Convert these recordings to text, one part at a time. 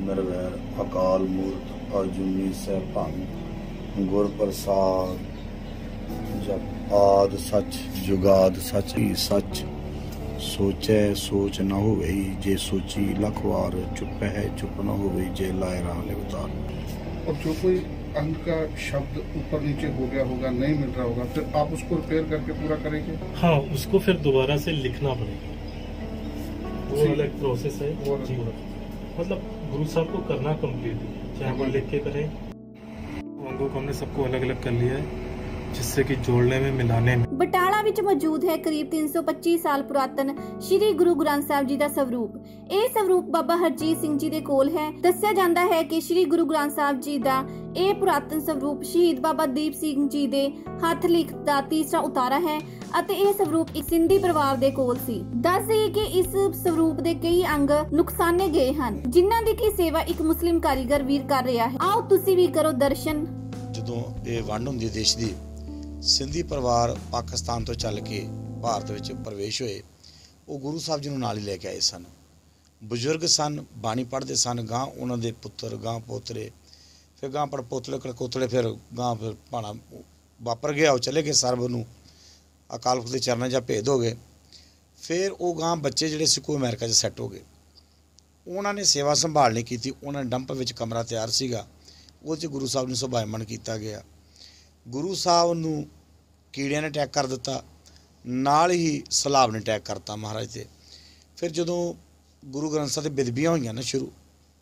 ਨਿਰਵੈਰ ਅਕਾਲ ਮੂਰਤ ਅਜੂਨੀ ਸੈਭੰ ਗੁਰ ਪ੍ਰਸਾਦ ਜਪ ਆਦ ਸੱਚ ਜੁਗਾਦ ਸੱਚ ਹੀ ਸੱਚ सोचै सोच न होवे जे सोची लख वार चुप है चुप न होवे जे लाए राह उतार। और जो कोई अंग का शब्द ऊपर नीचे हो गया होगा, नहीं मिल रहा होगा, फिर आप उसको रिपेयर करके पूरा करेंगे? हाँ, उसको फिर दोबारा से लिखना पड़ेगा, वो अलग प्रोसेस है। मतलब गुरु साहब को करना कंप्लीट है, चाहे वो लिख के करें। अंगों को हमने सबको अलग अलग कर लिया है जिससे कि जोड़ने में मिलाने में। ਬਟਾਲਾ ਵਿੱਚ ਮੌਜੂਦ ਹੈ ਕਰੀਬ 325 ਸਾਲ ਪੁਰਾਤਨ ਸ਼੍ਰੀ ਗੁਰੂ ਗ੍ਰੰਥ ਸਾਹਿਬ ਜੀ ਦਾ ਸਵਰੂਪ। ਇਹ ਸਵਰੂਪ ਬਾਬਾ ਹਰਜੀਤ ਸਿੰਘ ਜੀ ਦੇ ਕੋਲ ਹੈ। ਦੱਸਿਆ ਜਾਂਦਾ ਹੈ ਕਿ ਸ਼੍ਰੀ ਗੁਰੂ ਗ੍ਰੰਥ ਸਾਹਿਬ ਜੀ ਦਾ ਇਹ ਪੁਰਾਤਨ ਸਵਰੂਪ ਸ਼ਹੀਦ ਬਾਬਾ ਦੀਪ ਸਿੰਘ ਜੀ ਦੇ ਹੱਥ ਲਿਖਤ ਦਾ ਤੀਸਰਾ ਉਤਾਰਾ ਹੈ ਅਤੇ ਇਹ ਸਵਰੂਪ ਇੱਕ ਸਿੰਧੀ ਪਰਿਵਾਰ ਦੇ ਕੋਲ ਸੀ। ਦੱਸ ਦਈਏ ਕਿ ਇਸ ਸਵਰੂਪ ਦੇ ਕਈ ਅੰਗ ਨੁਕਸਾਨੇ ਗਏ ਹਨ, ਜਿਨ੍ਹਾਂ ਦੀ ਕੀ ਸੇਵਾ ਇੱਕ ਮੁਸਲਿਮ ਕਾਰੀਗਰ ਵੀਰ ਕਰ ਰਿਹਾ ਹੈ। ਆਓ ਤੁਸੀਂ ਵੀ ਕਰੋ ਦਰਸ਼ਨ। ਜਦੋਂ ਇਹ ਵੰਡ ਹੁੰਦੀ ਦੇਸ਼ ਦੀ, ਸਿੰਧੀ ਪਰਿਵਾਰ ਪਾਕਿਸਤਾਨ ਤੋਂ ਚੱਲ ਕੇ ਭਾਰਤ ਵਿੱਚ ਪ੍ਰਵੇਸ਼ ਹੋਏ। ਉਹ ਗੁਰੂ ਸਾਹਿਬ ਜੀ ਨੂੰ ਨਾਲ ਹੀ ਲੈ ਕੇ ਆਏ ਸਨ। ਬਜ਼ੁਰਗ ਸਨ, ਬਾਣੀ ਪੜ੍ਹਦੇ ਸਨ। ਗਾਂ ਉਹਨਾਂ ਦੇ ਪੁੱਤਰ, ਗਾਂ ਪੋਤਰੇ, ਫਿਰ ਗਾਂ ਪੜਪੋਤਲੇ ਕੜਕੋਤਲੇ, ਫਿਰ ਗਾਂ ਫਿਰ ਭਾਣਾ ਵਾਪਰ ਗਿਆ। ਉਹ ਚਲੇ ਗਏ ਸਰਬ ਨੂੰ ਅਕਾਲ ਪੁਰਖ ਦੇ ਚਰਨਾਂ 'ਚ ਭੇਦ ਹੋ ਗਏ। ਫਿਰ ਉਹ ਗਾਂ ਬੱਚੇ ਜਿਹੜੇ ਸੀ ਕੋਈ ਅਮਰੀਕਾ 'ਚ ਸੈੱਟ ਹੋ ਗਏ। ਉਹਨਾਂ ਨੇ ਸੇਵਾ ਸੰਭਾਲ ਨਹੀਂ ਕੀਤੀ। ਉਹਨਾਂ ਨੇ ਡੰਪ ਵਿੱਚ ਕਮਰਾ ਤਿਆਰ ਸੀਗਾ, ਉਹ 'ਚ ਗੁਰੂ ਸਾਹਿਬ ਨੂੰ ਸੁਭਾਇਮਾਨ ਕੀਤਾ ਗਿਆ। ਗੁਰੂ ਸਾਹਿਬ ਨੂੰ ਕੀੜਿਆਂ ਨੇ ਅਟੈਕ ਕਰ ਦਿੱਤਾ, ਨਾਲ ਹੀ ਸਲਾਬ ਨੇ ਅਟੈਕ ਕਰਤਾ ਮਹਾਰਾਜ 'ਤੇ। ਫਿਰ ਜਦੋਂ ਗੁਰੂ ਗ੍ਰੰਥ ਸਾਹਿਬ 'ਤੇ ਬਿਦਬੀਆਂ ਹੋਈਆਂ ਨਾ ਸ਼ੁਰੂ,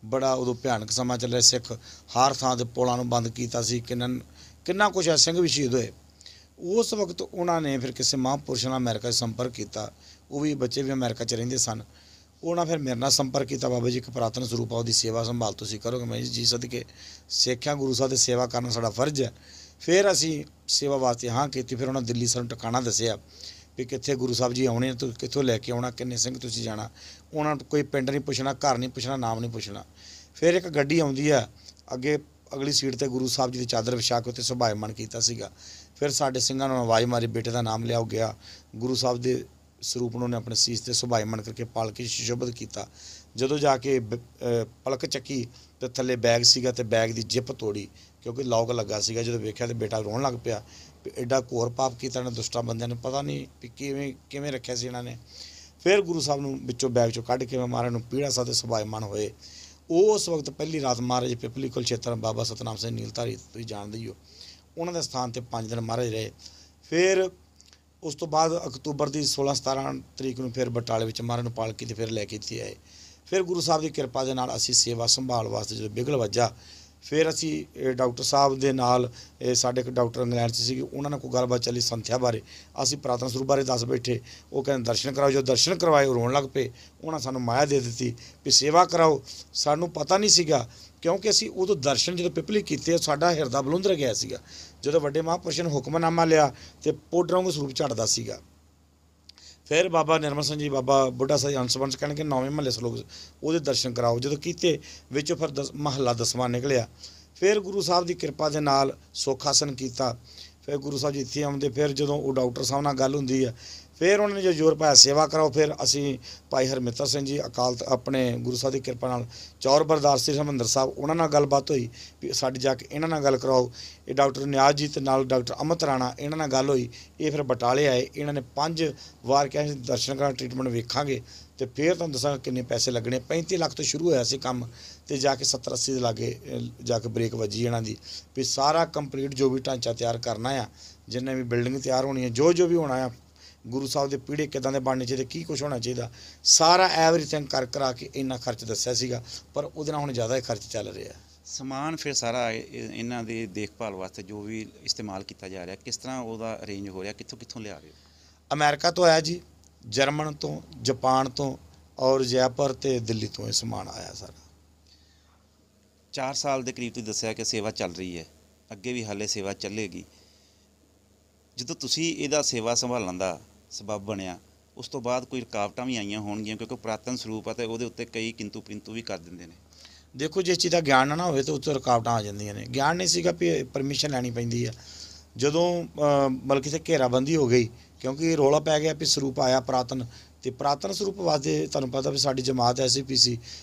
ਬੜਾ ਉਦੋਂ ਭਿਆਨਕ ਸਮਾਂ ਚੱਲਿਆ। ਸਿੱਖ ਹਰ ਥਾਂ 'ਤੇ ਪੁਲਾਂ ਨੂੰ ਬੰਦ ਕੀਤਾ ਸੀ, ਕਿੰਨਾ ਕੁਛ ਹੈ। ਸਿੰਘ ਵੀ ਸ਼ਹੀਦ ਹੋਏ। ਉਸ ਵਕਤ ਉਹਨਾਂ ਨੇ ਫਿਰ ਕਿਸੇ ਮਹਾਂਪੁਰਸ਼ ਨਾਲ ਅਮਰੀਕਾ 'ਚ ਸੰਪਰਕ ਕੀਤਾ। ਉਹ ਵੀ ਬੱਚੇ ਵੀ ਅਮਰੀਕਾ 'ਚ ਰਹਿੰਦੇ ਸਨ। ਉਹਨਾਂ ਫਿਰ ਮੇਰੇ ਨਾਲ ਸੰਪਰਕ ਕੀਤਾ, ਬਾਬਾ ਜੀ ਇੱਕ ਪੁਰਾਤਨ ਸਰੂਪ ਆ, ਉਹਦੀ ਸੇਵਾ ਸੰਭਾਲ ਤੁਸੀਂ ਕਰੋਗੇ। ਮੈਂ ਜੀ ਸਦਕੇ ਸਿੱਖਿਆ ਗੁਰੂ ਸਾਹਿਬ ਦੀ ਸੇਵਾ ਕਰਨਾ ਸਾਡਾ ਫਰਜ਼ ਹੈ। ਫਿਰ ਅਸੀਂ ਸੇਵਾ ਵਾਸਤੇ ਹਾਂ ਕੀਤੀ। ਫਿਰ ਉਹਨਾਂ ਦਿੱਲੀ ਸਾਨੂੰ ਟਿਕਾਣਾ ਦੱਸਿਆ ਵੀ ਕਿੱਥੇ ਗੁਰੂ ਸਾਹਿਬ ਜੀ ਆਉਣੇ, ਤੂੰ ਕਿੱਥੋਂ ਲੈ ਕੇ ਆਉਣਾ, ਕਿੰਨੇ ਸਿੰਘ ਤੁਸੀਂ ਜਾਣਾ। ਉਹਨਾਂ ਨੂੰ ਕੋਈ ਪਿੰਡ ਨਹੀਂ ਪੁੱਛਣਾ, ਘਰ ਨਹੀਂ ਪੁੱਛਣਾ, ਨਾਮ ਨਹੀਂ ਪੁੱਛਣਾ। ਫਿਰ ਇੱਕ ਗੱਡੀ ਆਉਂਦੀ ਆ ਅੱਗੇ, ਅਗਲੀ ਸੀਟ 'ਤੇ ਗੁਰੂ ਸਾਹਿਬ ਜੀ ਦੀ ਚਾਦਰ ਵਿਛਾ ਕੇ ਉੱਤੇ ਸੁਭਾਇਮਾਨ ਕੀਤਾ ਸੀਗਾ। ਫਿਰ ਸਾਡੇ ਸਿੰਘਾਂ ਨੂੰ ਆਵਾਜ਼ ਮਾਰੀ, ਬੇਟੇ ਦਾ ਨਾਮ ਲਿਆਓ। ਗਿਆ ਗੁਰੂ ਸਾਹਿਬ ਦੇ ਸਰੂਪ ਨੂੰ ਉਹਨੇ ਆਪਣੇ ਸੀਸ 'ਤੇ ਸੁਭਾਇਮਾਨ ਕਰਕੇ ਪਾਲਕੀ ਸ਼ੁਭਤ ਕੀਤਾ। ਜਦੋਂ ਜਾ ਕੇ ਪਲਕ ਚੱਕੀ ਤੇ ਥੱਲੇ ਬੈਗ ਸੀਗਾ ਤੇ ਬੈਗ ਦੀ ਜਿੱਪ ਤੋੜੀ, ਕਿਉਂਕਿ ਲੌਕ ਲੱਗਾ ਸੀਗਾ। ਜਦੋਂ ਵੇਖਿਆ ਤੇ ਬੇਟਾ ਰੋਣ ਲੱਗ ਪਿਆ ਵੀ ਐਡਾ ਘੋਰ ਪਾਪ ਕੀਤਾ ਇਹਨਾਂ ਦੁਸ਼ਟਾਂ ਬੰਦਿਆਂ ਨੇ, ਪਤਾ ਨਹੀਂ ਵੀ ਕਿਵੇਂ ਰੱਖਿਆ ਸੀ ਇਹਨਾਂ ਨੇ। ਫਿਰ ਗੁਰੂ ਸਾਹਿਬ ਨੂੰ ਵਿੱਚੋਂ ਬੈਗ 'ਚੋਂ ਕੱਢ ਕੇ ਮਹਾਰਾਜ ਨੂੰ ਪੀੜਾ ਸਾਹਿਬ 'ਤੇ ਸੁਭਾਇਮਾਨ ਹੋਏ। ਉਸ ਵਕਤ ਪਹਿਲੀ ਰਾਤ ਮਹਾਰਾਜ ਪਿਪਲੀ ਕੁਲਛੇਤਰ ਬਾਬਾ ਸਤਨਾਮ ਸਿੰਘ ਨੀਲਧਾਰੀ, ਤੁਸੀਂ ਜਾਣਦੇ ਹੀ ਹੋ, ਉਹਨਾਂ ਦੇ ਸਥਾਨ 'ਤੇ 5 ਦਿਨ ਮਹਾਰਾਜ ਰਹੇ। ਫਿਰ ਉਸ ਤੋਂ ਬਾਅਦ ਅਕਤੂਬਰ ਦੀ 16-17 ਤਰੀਕ ਨੂੰ ਫਿਰ ਬਟਾਲੇ ਵਿੱਚ ਮਹਾਰਾਜ ਨੂੰ ਪਾਲਕੀ 'ਤੇ ਫਿਰ ਲੈ ਕੇ ਇੱਥੇ ਆਏ। ਫਿਰ ਗੁਰੂ ਸਾਹਿਬ ਦੀ ਕਿਰਪਾ ਦੇ ਨਾਲ ਅਸੀਂ ਸੇਵਾ ਸੰਭਾਲ ਵਾਸਤੇ ਜਦੋਂ ਬਿਗਲ ਵੱਜਾ, ਫਿਰ ਅਸੀਂ ਡਾਕਟਰ ਸਾਹਿਬ ਦੇ ਨਾਲ, ਸਾਡੇ ਇੱਕ ਡਾਕਟਰ ਇੰਗਲੈਂਡ 'ਚ ਸੀਗੇ, ਉਹਨਾਂ ਨਾਲ ਕੋਈ ਗੱਲਬਾਤ ਚੱਲੀ ਸੰਥਿਆ ਬਾਰੇ। ਅਸੀਂ ਪੁਰਾਤਨ ਸਰੂਪ ਬਾਰੇ ਦੱਸ ਬੈਠੇ। ਉਹ ਕਹਿੰਦੇ ਦਰਸ਼ਨ ਕਰਾਓ। ਜੋ ਦਰਸ਼ਨ ਕਰਵਾਏ ਉਹ ਰੋਣ ਲੱਗ ਪਏ। ਉਹਨਾਂ ਸਾਨੂੰ ਮਾਇਆ ਦੇ ਦਿੱਤੀ ਵੀ ਸੇਵਾ ਕਰਾਓ। ਸਾਨੂੰ ਪਤਾ ਨਹੀਂ ਸੀਗਾ, ਕਿਉਂਕਿ ਅਸੀਂ ਉਦੋਂ ਦਰਸ਼ਨ ਜਦੋਂ ਪਿਪਲੀ ਕੀਤੇ ਸਾਡਾ ਹਿਰਦਾ ਬਲੁੰਦਰ ਗਿਆ ਸੀਗਾ। ਜਦੋਂ ਵੱਡੇ ਮਹਾਂਪੁਰਸ਼ ਨੇ ਹੁਕਮਨਾਮਾ ਲਿਆ ਤੇ ਪੋਡਰਾਂ ਨੂੰ ਸਰੂਪ ਝੜਦਾ ਸੀਗਾ। ਫਿਰ ਬਾਬਾ ਨਿਰਮਲ ਸਿੰਘ ਜੀ, ਬਾਬਾ ਬੁੱਢਾ ਸਾਹਿਬ ਅੰਸ਼ਵੰਸ਼ ਕਹਿਣਗੇ 9ਵੇਂ ਮਹੱਲੇ ਸਲੋਕ, ਉਹਦੇ ਦਰਸ਼ਨ ਕਰਾਓ। ਜਦੋਂ ਕੀਤੇ ਵਿੱਚੋਂ ਫਿਰ ਮਹੱਲਾ 10ਵਾਂ ਨਿਕਲਿਆ। ਫਿਰ ਗੁਰੂ ਸਾਹਿਬ ਦੀ ਕਿਰਪਾ ਦੇ ਨਾਲ ਸੁੱਖ ਆਸਨ ਕੀਤਾ। ਫਿਰ ਗੁਰੂ ਸਾਹਿਬ ਜੀ ਇੱਥੇ ਆਉਂਦੇ। ਫਿਰ ਜਦੋਂ ਉਹ ਡਾਕਟਰ ਸਾਹਿਬ ਨਾਲ ਗੱਲ ਹੁੰਦੀ ਹੈ, ਫਿਰ ਉਹਨਾਂ ਨੇ ਜੋ ਜ਼ੋਰ ਪਾਇਆ ਸੇਵਾ ਕਰਾਓ। ਫਿਰ ਅਸੀਂ ਭਾਈ ਹਰਮਿੱਤਰ ਸਿੰਘ ਜੀ ਅਕਾਲ ਆਪਣੇ ਗੁਰੂ ਸਾਹਿਬ ਦੀ ਕਿਰਪਾ ਨਾਲ ਚੌਰ ਬਰਦਾਰ ਸ੍ਰੀ ਹਰਿਮੰਦਰ ਸਾਹਿਬ, ਉਹਨਾਂ ਨਾਲ ਗੱਲਬਾਤ ਹੋਈ ਵੀ ਸਾਡੀ ਜਾ ਕੇ ਇਹਨਾਂ ਨਾਲ ਗੱਲ ਕਰਾਓ। ਇਹ ਡਾਕਟਰ ਨਿਆਜ਼ ਜੀ ਤੇ ਨਾਲ ਡਾਕਟਰ ਅਮਿਤ ਰਾਣਾ, ਇਹਨਾਂ ਨਾਲ ਗੱਲ ਹੋਈ। ਇਹ ਫਿਰ ਬਟਾਲੇ ਆਏ। ਇਹਨਾਂ ਨੇ 5 ਵਾਰ ਕਿਹਾ ਦਰਸ਼ਨ ਕਰਾਂ, ਟ੍ਰੀਟਮੈਂਟ ਵੇਖਾਂਗੇ ਤੇ ਫਿਰ ਤੁਹਾਨੂੰ ਦੱਸਾਂਗਾ ਕਿੰਨੇ ਪੈਸੇ ਲੱਗਣੇ। 35 ਲੱਖ ਤੋਂ ਸ਼ੁਰੂ ਹੋਇਆ ਸੀ ਕੰਮ ਤੇ ਜਾ ਕੇ 70-80 ਦੇ ਲਾਗੇ ਜਾ ਕੇ ਬ੍ਰੇਕ ਵੱਜੀ ਇਹਨਾਂ ਦੀ ਵੀ ਸਾਰਾ ਕੰਪਲੀਟ ਜੋ ਵੀ ਢਾਂਚਾ ਤਿਆਰ ਕਰਨਾ ਆ, ਜਿੰਨੇ ਵੀ ਬਿਲਡਿੰਗ ਤਿਆਰ ਹੋਣੀ ਹੈ, ਜੋ ਵੀ ਹੋਣਾ ਆ, ਗੁਰੂ ਸਾਹਿਬ ਦੇ ਪੀੜੇ ਕਿੱਦਾਂ ਦੇ ਬਣਨੇ ਚਾਹੀਦੇ, ਕੀ ਕੁਛ ਹੋਣਾ ਚਾਹੀਦਾ, ਸਾਰਾ ਐਵਰੀਥਿੰਗ ਕਰਾ ਕੇ ਇੰਨਾ ਖਰਚ ਦੱਸਿਆ ਸੀਗਾ। ਪਰ ਉਹਦੇ ਨਾਲ ਹੁਣ ਜ਼ਿਆਦਾ ਹੀ ਖਰਚ ਚੱਲ ਰਿਹਾ। ਸਮਾਨ ਫਿਰ ਸਾਰਾ ਇਹਨਾਂ ਦੀ ਦੇਖਭਾਲ ਵਾਸਤੇ ਜੋ ਵੀ ਇਸਤੇਮਾਲ ਕੀਤਾ ਜਾ ਰਿਹਾ, ਕਿਸ ਤਰ੍ਹਾਂ ਉਹਦਾ ਅਰੇਂਜ ਹੋ ਰਿਹਾ, ਕਿੱਥੋਂ ਲਿਆ ਰਹੇ ਹੋ? ਅਮਰੀਕਾ ਤੋਂ ਆਇਆ ਜੀ, ਜਰਮਨ ਤੋਂ, ਜਾਪਾਨ ਤੋਂ ਔਰ ਜੈਪੁਰ ਤੇ ਦਿੱਲੀ ਤੋਂ ਇਹ ਸਮਾਨ ਆਇਆ ਸਾਰਾ। 4 ਸਾਲ ਦੇ ਕਰੀਬ ਤੁਸੀਂ ਦੱਸਿਆ ਕਿ ਸੇਵਾ ਚੱਲ ਰਹੀ ਹੈ, ਅੱਗੇ ਵੀ ਹਾਲੇ ਸੇਵਾ ਚੱਲੇਗੀ। ਜਦੋਂ ਤੁਸੀਂ ਇਹਦਾ ਸੇਵਾ ਸੰਭਾਲਣ ਦਾ ਸਬੱਬ ਬਣਿਆ, ਉਸ ਤੋਂ ਬਾਅਦ ਕੋਈ ਰੁਕਾਵਟਾਂ ਵੀ ਆਈਆਂ ਹੋਣਗੀਆਂ, ਕਿਉਂਕਿ ਪੁਰਾਤਨ ਸਰੂਪ ਆ ਤੇ ਉਹਦੇ ਉੱਤੇ ਕਈ ਕਿੰਤੂ ਪਿੰਤੂ ਵੀ ਕਰ ਦਿੰਦੇ ਨੇ। ਦੇਖੋ, ਜਿਸ ਚੀਜ਼ ਦਾ ਗਿਆਨ ਨਾ ਹੋਵੇ ਤਾਂ ਉੱਤੇ ਰੁਕਾਵਟਾਂ ਆ ਜਾਂਦੀਆਂ ਨੇ। ਗਿਆਨ ਨਹੀਂ ਸੀਗਾ ਵੀ ਪਰਮਿਸ਼ਨ ਲੈਣੀ ਪੈਂਦੀ ਆ। ਜਦੋਂ ਮਤਲਬ ਕਿ ਘੇਰਾਬੰਦੀ ਹੋ ਗਈ, ਕਿਉਂਕਿ ਰੌਲਾ ਪੈ ਗਿਆ ਵੀ ਸਰੂਪ ਆਇਆ ਪੁਰਾਤਨ, ਤੇ ਪੁਰਾਤਨ ਸਰੂਪ ਵਾਸਤੇ ਤੁਹਾਨੂੰ ਪਤਾ ਵੀ ਸਾਡੀ ਜਮਾਤ SCPC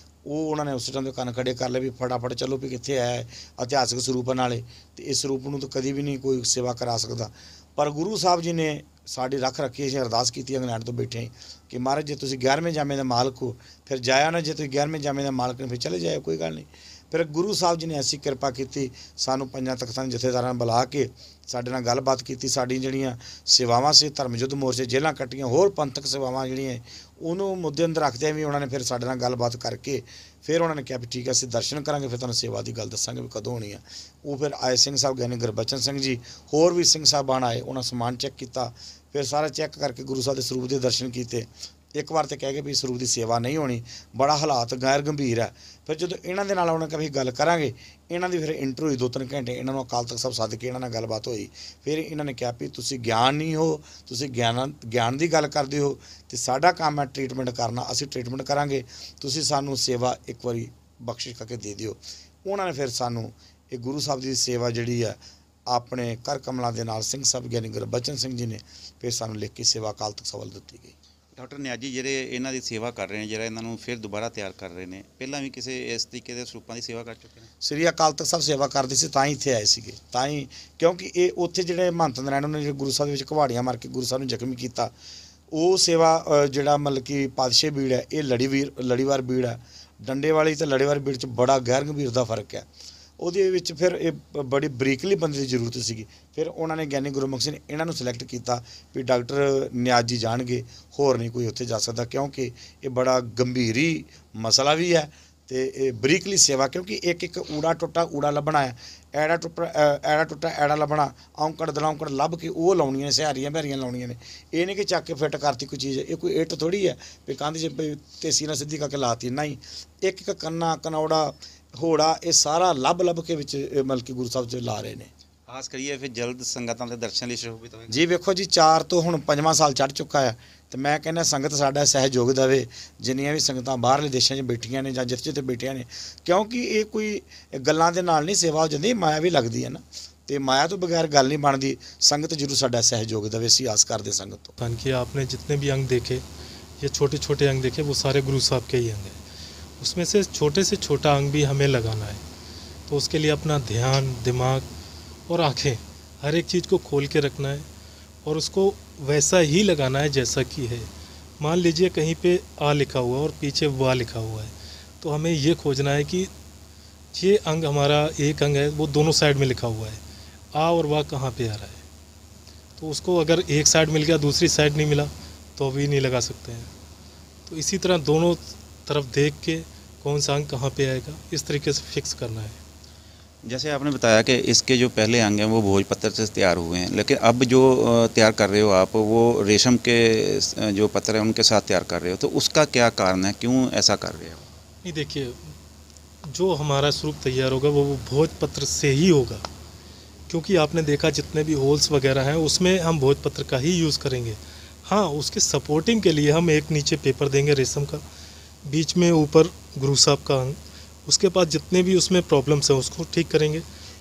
ਉਹ ਉਹਨਾਂ ਨੇ ਉਸ ਟਾਈਮ ਦੇ ਕੰਨ ਖੜੇ ਕਰ ਲਏ ਵੀ ਫਟਾਫਟ ਚਲੋ ਵੀ ਕਿੱਥੇ ਹੈ ਇਤਿਹਾਸਕ ਸਰੂਪ ਨਾਲੇ, ਤੇ ਇਸ ਸਰੂਪ ਨੂੰ ਤਾਂ ਕਦੀ ਵੀ ਨਹੀਂ ਕੋਈ ਸੇਵਾ ਕਰਾ ਸਕਦਾ। ਪਰ ਗੁਰੂ ਸਾਹਿਬ ਜੀ ਨੇ ਸਾਡੀ ਰੱਖ ਰੱਖੀ, ਅਸੀਂ ਅਰਦਾਸ ਕੀਤੀ ਇੰਗਲੈਂਡ ਤੋਂ ਬੈਠੇ ਕਿ ਮਹਾਰਾਜ ਜੇ ਤੁਸੀਂ 11ਵੇਂ ਜਾਮੇ ਦਾ ਮਾਲਕ ਹੋ ਫਿਰ ਜਾਇਆ ਨਾ, ਜੇ ਤੁਸੀਂ 11ਵੇਂ ਜਾਮੇ ਦਾ ਮਾਲਕ ਨੇ ਫਿਰ ਚਲੇ ਜਾਇਓ, ਕੋਈ ਗੱਲ ਨਹੀਂ। ਫਿਰ ਗੁਰੂ ਸਾਹਿਬ ਜੀ ਨੇ ਐਸੀ ਕਿਰਪਾ ਕੀਤੀ, ਸਾਨੂੰ 5 ਤਖ਼ਤਾਂ ਦੇ ਜਥੇਦਾਰਾਂ ਨੂੰ ਬੁਲਾ ਕੇ ਸਾਡੇ ਨਾਲ ਗੱਲਬਾਤ ਕੀਤੀ, ਸਾਡੀ ਜਿਹੜੀਆਂ ਸੇਵਾਵਾਂ ਸੀ ਧਰਮ ਯੁੱਧ ਮੋਰਚੇ ਜੇਲ੍ਹਾਂ ਕੱਟੀਆਂ, ਹੋਰ ਪੰਥਕ ਸੇਵਾਵਾਂ ਜਿਹੜੀਆਂ ਉਹਨੂੰ ਮੁੱਦੇ ਅੰਦਰ ਰੱਖਦਿਆਂ ਵੀ ਉਹਨਾਂ ਨੇ ਫਿਰ ਸਾਡੇ ਨਾਲ ਗੱਲਬਾਤ ਕਰਕੇ ਫਿਰ ਉਹਨਾਂ ਨੇ ਕਿਹਾ ਵੀ ਠੀਕ ਹੈ ਅਸੀਂ ਦਰਸ਼ਨ ਕਰਾਂਗੇ, ਫਿਰ ਤੁਹਾਨੂੰ ਸੇਵਾ ਦੀ ਗੱਲ ਦੱਸਾਂਗੇ ਵੀ ਕਦੋਂ ਹੋਣੀ ਆ। ਉਹ ਫਿਰ ਆਏ ਸਿੰਘ ਸਾਹਿਬ ਗਿਆਨੀ ਗੁਰਬਚਨ ਸਿੰਘ ਜੀ, ਹੋਰ ਵੀ ਸਿੰਘ ਸਾਹਿਬਾਨ ਆਏ, ਉਹਨਾਂ ਸਮਾਨ ਚੈੱਕ ਕੀਤਾ, ਫਿਰ ਸਾਰਾ ਚੈੱਕ ਕਰਕੇ ਗੁਰੂ ਸਾਹਿਬ ਦੇ ਸਰੂਪ ਦੇ ਦਰਸ਼ਨ ਕੀਤੇ। ਇੱਕ ਵਾਰ ਤੇ ਕਹਿ ਗਏ ਵੀ ਸਰੂਪ ਦੀ ਸੇਵਾ ਨਹੀਂ ਹੋਣੀ, ਬੜਾ ਹਾਲਾਤ ਗੈਰ ਗੰਭੀਰ ਹੈ। ਫਿਰ ਜਦੋਂ ਇਹਨਾਂ ਦੇ ਨਾਲ ਉਹਨਾਂ ਕभी ਗੱਲ ਕਰਾਂਗੇ, ਇਹਨਾਂ ਦੀ ਫਿਰ ਇੰਟਰਵਿਊ ਹੋਈ 2-3 ਘੰਟੇ, ਇਹਨਾਂ ਨੂੰ ਅਕਾਲ ਤਖਤ ਸਾਹਿਬ ਸੱਦ ਕੇ ਇਹਨਾਂ ਨਾਲ ਗੱਲਬਾਤ ਹੋਈ। ਫਿਰ ਇਹਨਾਂ ਨੇ ਕਿਹਾ ਵੀ ਤੁਸੀਂ ਗਿਆਨ ਨਹੀਂ ਹੋ, ਤੁਸੀਂ ਗਿਆਨ ਦੀ ਗੱਲ ਕਰਦੇ ਹੋ, ਤੇ ਸਾਡਾ ਕੰਮ ਹੈ ਟ੍ਰੀਟਮੈਂਟ ਕਰਨਾ, ਅਸੀਂ ਟ੍ਰੀਟਮੈਂਟ ਕਰਾਂਗੇ, ਤੁਸੀਂ ਸਾਨੂੰ ਸੇਵਾ ਇੱਕ ਵਾਰੀ ਬਖਸ਼ਿਸ਼ ਕਰਕੇ ਦੇ ਦਿਓ। ਉਹਨਾਂ ਨੇ ਫਿਰ ਸਾਨੂੰ ਇਹ ਗੁਰੂ ਸਾਹਿਬ ਦੀ ਸੇਵਾ ਜਿਹੜੀ ਹੈ ਆਪਣੇ ਕਰ ਕਮਲਾਂ ਦੇ ਨਾਲ ਸਿੰਘ ਸਾਹਿਬ ਗਿਆਨੀ ਗੁਰਬਚਨ ਸਿੰਘ ਜੀ ਨੇ ਫਿਰ ਸਾਨੂੰ ਲਿਖ ਕੇ ਸੇਵਾ ਅਕਾਲ ਤਖਤ ਸਾਹਿਬ ਵੱਲ ਦਿੱਤੀ ਗਈ। ਡਾਕਟਰ ਨਿਆਜੀ ਜਿਹੜੇ ਇਹਨਾਂ ਦੀ ਸੇਵਾ ਕਰ ਰਹੇ ਨੇ, ਜਿਹੜਾ ਇਹਨਾਂ ਨੂੰ ਫਿਰ ਦੁਬਾਰਾ ਤਿਆਰ ਕਰ ਰਹੇ ਨੇ, ਪਹਿਲਾਂ ਵੀ ਕਿਸੇ ਇਸ ਤਰੀਕੇ ਦੇ ਸਰੂਪਾਂ ਦੀ ਸੇਵਾ ਕਰ ਚੁੱਕੇ ਨੇ? ਸ੍ਰੀ ਅਕਾਲ ਤਖਤ ਸਾਹਿਬ ਸੇਵਾ ਕਰਦੇ ਸੀ ਤਾਂ ਹੀ ਇੱਥੇ ਆਏ ਸੀਗੇ, ਤਾਂ ਹੀ ਕਿਉਂਕਿ ਇਹ ਉੱਥੇ ਜਿਹੜੇ ਮਹੰਤ ਨਾਰਾਇਣ ਨੇ ਗੁਰੂ ਸਾਹਿਬ ਦੇ ਵਿੱਚ ਘਵਾੜੀਆਂ ਮਾਰ ਕੇ ਗੁਰੂ ਸਾਹਿਬ ਨੂੰ ਜ਼ਖਮੀ ਕੀਤਾ, ਉਹ ਸੇਵਾ ਜਿਹੜਾ ਮਤਲਬ ਕਿ ਪਾਤਸ਼ਾਹੀ ਬੀੜ ਹੈ, ਇਹ ਲੜੀਵਾਰ ਬੀੜ ਹੈ। ਡੰਡੇ ਵਾਲੀ ਤੇ ਲੜੀਵਾਰ ਬੀੜ 'ਚ ਬੜਾ ਗੈਰ ਗੰਭੀਰ ਦਾ ਫਰਕ ਹੈ। ਉਹਦੇ ਵਿੱਚ ਫਿਰ ਇਹ ਬੜੀ ਬਰੀਕਲੀ ਬੰਦੇ ਦੀ ਜ਼ਰੂਰਤ ਸੀਗੀ। ਫਿਰ ਉਹਨਾਂ ਨੇ ਗਿਆਨੀ ਗੁਰਮੁਖ ਸਿੰਘ ਨੇ ਇਹਨਾਂ ਨੂੰ ਸਿਲੈਕਟ ਕੀਤਾ ਵੀ ਡਾਕਟਰ ਨਿਆਜ਼ ਜੀ ਜਾਣਗੇ, ਹੋਰ ਨਹੀਂ ਕੋਈ ਉੱਥੇ ਜਾ ਸਕਦਾ, ਕਿਉਂਕਿ ਇਹ ਬੜਾ ਗੰਭੀਰੀ ਮਸਲਾ ਵੀ ਹੈ ਤੇ ਇਹ ਬਰੀਕਲੀ ਸੇਵਾ, ਕਿਉਂਕਿ ਇੱਕ ਊੜਾ ਟੁੱਟਾ ਊੜਾ ਲੱਭਣਾ ਹੈ, ਐੜਾ ਟੁੱਟਾ ਐੜਾ ਲੱਭਣਾ, ਔਂਕੜ ਦਲੌਂਕੜ ਲੱਭ ਕੇ ਉਹ ਲਾਉਣੀਆਂ ਨੇ, ਸਿਹਾਰੀਆਂ ਬਹਿਰੀਆਂ ਲਾਉਣੀਆਂ ਨੇ। ਇਹ ਨਹੀਂ ਕਿ ਚੱਕ ਕੇ ਫਿੱਟ ਕਰਤੀ ਕੋਈ ਚੀਜ਼, ਇਹ ਕੋਈ ਇੱਟ ਥੋੜ੍ਹੀ ਹੈ ਵੀ ਕੰਧ 'ਚ ਤੇ ਸੀਨਾ ਸਿੱਧੀ ਕਰਕੇ ਲਾਤੀ, ਨਹੀਂ। ਇੱਕ ਕੰਨਾ ਕਨੌੜਾ ਹੋੜਾ ਇਹ ਸਾਰਾ ਲੱਭ ਕੇ ਵਿੱਚ ਮਤਲਬ ਕਿ ਗੁਰੂ ਸਾਹਿਬ 'ਚ ਲਾ ਰਹੇ ਨੇ। ਖਾਸ ਕਰੀਏ ਫਿਰ ਜਲਦ ਸੰਗਤਾਂ ਦੇ ਦਰਸ਼ਨ ਲਈ ਸ਼ੁਰੂ ਹੋਵੇ ਜੀ। ਵੇਖੋ ਜੀ 4 ਤੋਂ ਹੁਣ 5ਵਾਂ ਸਾਲ ਚੜ੍ਹ ਚੁੱਕਾ ਹੈ, ਤੇ ਮੈਂ ਕਹਿੰਦਾ ਸੰਗਤ ਸਾਡਾ ਸਹਿਯੋਗ ਦੇਵੇ, ਜਿੰਨੀਆਂ ਵੀ ਸੰਗਤਾਂ ਬਾਹਰਲੇ ਦੇਸ਼ਾਂ 'ਚ ਬੈਠੀਆਂ ਨੇ ਜਾਂ ਜਿੱਥੇ ਬੈਠੀਆਂ ਨੇ, ਕਿਉਂਕਿ ਇਹ ਕੋਈ ਗੱਲਾਂ ਦੇ ਨਾਲ ਨਹੀਂ ਸੇਵਾ ਹੋ ਜਾਂਦੀ, ਮਾਇਆ ਵੀ ਲੱਗਦੀ ਹੈ ਨਾ, ਤੇ ਮਾਇਆ ਤੋਂ ਬਗੈਰ ਗੱਲ ਨਹੀਂ ਬਣਦੀ। ਸੰਗਤ ਜ਼ਰੂਰ ਸਾਡਾ ਸਹਿਯੋਗ ਦੇਵੇ, ਅਸੀਂ ਆਸ ਕਰਦੇ ਸੰਗਤ ਤੋਂ। कि आपने जितने भी अंग देखे, ये छोटे छोटे अंग देखे, वो सारे गुरु साहब के ही अंग हैं। उसमें से छोटे से छोटा अंग भी हमें लगाना है, तो उसके लिए अपना ध्यान, दिमाग और आँखें हर एक चीज़ को खोल के रखना है और उसको वैसा ही लगाना है जैसा कि है। मान लीजिए कहीं पे आ लिखा हुआ और पीछे वाह लिखा हुआ है, तो हमें ये खोजना है कि ये अंग हमारा एक अंग है, वो दोनों साइड में लिखा हुआ है, आ और वाह कहाँ पे आ रहा है। तो उसको अगर एक साइड मिल गया, दूसरी साइड नहीं मिला, तो भी नहीं लगा सकते हैं। तो इसी तरह दोनों तरफ देख के कौन सा अंग कहाँ पे आएगा, इस तरीके से फिक्स करना है। जैसे आपने बताया कि इसके जो पहले अंग हैं वो भोजपत्र से तैयार हुए हैं, लेकिन अब जो तैयार कर रहे हो आप, वो रेशम के जो पत्थर हैं उनके साथ तैयार कर रहे हो, तो उसका क्या कारण है, क्यों ऐसा कर रहे हो? नहीं, देखिए जो हमारा स्वरूप तैयार होगा वो भोजपत्र से ही होगा, क्योंकि आपने देखा जितने भी होल्स वगैरह हैं उसमें हम भोजपत्र का ही यूज़ करेंगे। हाँ, उसके सपोर्टिंग के लिए हम एक नीचे पेपर देंगे रेशम का, बीच में ऊपर गुरु साहब का अंग, उसके बाद जितने भी उसमें प्रॉब्लम्स हैं उसको ठीक करेंगे,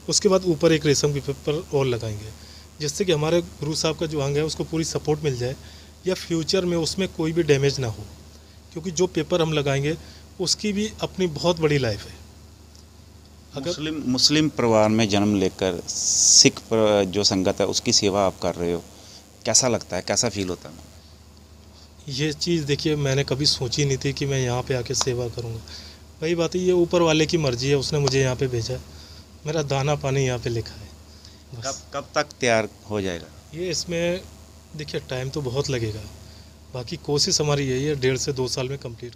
उसके बाद ऊपर एक रेशम की पेपर और लगाएंगे, जिससे कि हमारे गुरु साहब का जो अंग है उसको पूरी सपोर्ट मिल जाए, या फ्यूचर में उसमें कोई भी डैमेज ना हो, क्योंकि जो पेपर हम लगाएंगे उसकी भी अपनी बहुत बड़ी लाइफ है। अगर मुस्लिम परिवार में जन्म लेकर सिख जो संगत है उसकी सेवा आप कर रहे हो, कैसा लगता है, कैसा फील होता है? ये चीज़ देखिए मैंने कभी सोची नहीं थी कि मैं यहाँ पे आके सेवा करूँगा। वही बात है, ये ऊपर वाले की मर्ज़ी है, उसने मुझे यहाँ पे भेजा, मेरा दाना पानी यहाँ पे लिखा है। कब तक तैयार हो जाएगा ये? इसमें देखिए टाइम तो बहुत लगेगा, बाकी कोशिश हमारी यही है 1.5 से 2 साल में कंप्लीट